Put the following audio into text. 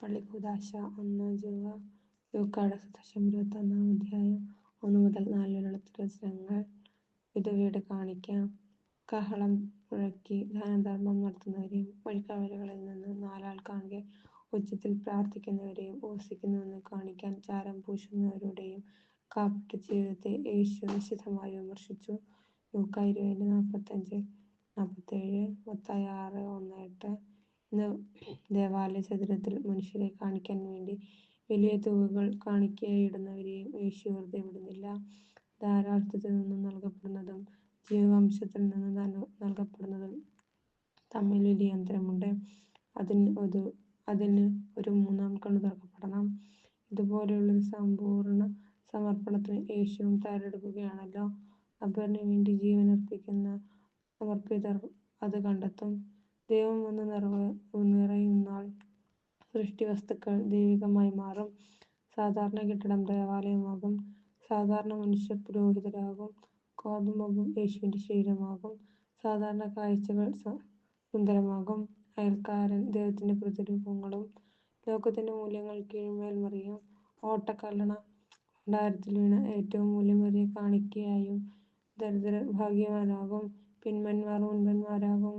പള്ളിക്കൂദാശ 1 ലൂക്കായുടെ സുവിശേഷം 21 അധ്യായം 1 മുതൽ 4 വരെയുള്ള തിരുവചനങ്ങൾ. വിധവയുടെ കാണിക്ക. കാഹളം മുഴക്കി ദാനധർമ്മം നടത്തുന്നവരെയും വഴിക്കവലകളിൽ നിന്ന് നാലാൾ കാണുക ഉച്ചത്തിൽ പ്രാർത്ഥിക്കുന്നവരെയും ഉപസിക്കുന്നുവെന്ന് കാണിക്കാൻ ചാരം പൂശുന്നവരുടെയും കാപട്യ ജീവിതത്തെ യേശു നിശിതമായി വിമർശിച്ചു. ലൂക്ക 20:45-47, മത്തായി 6:1-8. ഇന്ന് ദേവാലയ ചതുരത്തിൽ മനുഷ്യരെ കാണിക്കാൻ വേണ്ടി വലിയ തുകകൾ കാണിക്കയായി ഇടുന്നവരെയും യേശു വെറുതെ വിടുന്നില്ല. ധാരാളത്തിൽ നിന്ന് നൽകപ്പെടുന്നതും ജീവവംശത്തിൽ നിന്ന് നൽകപ്പെടുന്നതും തമ്മിൽ വലിയ അന്തരമുണ്ട്. അതിന് ഒരു മൂന്നാം കണ്ണു തുറക്കപ്പെടണം. ഇതുപോലെയുള്ളൊരു സമ്പൂർണ്ണ സമർപ്പണത്തിന് യേശുവും തയ്യാറെടുക്കുകയാണല്ലോ. അപരന് വേണ്ടി ജീവനർപ്പിക്കുന്ന സമർപ്പിതർ അത് കണ്ടെത്തും. ദൈവം വന്ന് നിറയുന്നാൾ സൃഷ്ടിവസ്തുക്കൾ ദൈവികമായി മാറും. സാധാരണ കെട്ടിടം ദേവാലയമാകും. സാധാരണ മനുഷ്യർ പുരോഹിതരാകും. ഗോതമ്പും യേശുവിന്റെ ശരീരമാകും. സാധാരണ കാഴ്ചകൾ സുന്ദരമാകും. അയൽക്കാരൻ ദൈവത്തിന്റെ പ്രതിരൂപങ്ങളും. ലോകത്തിന്റെ മൂല്യങ്ങൾ കീഴ്മേൽ മറിയും. ഓട്ടക്കള്ളണ ഭണ്ഡാരത്തിൽ വീണ ഏറ്റവും മൂല്യമേറിയ കാണിക്കയായും ദരിദ്രർ ഭാഗ്യവാന്മാരാകും. പിൻപന്മാർ മുൻപന്മാരാകും.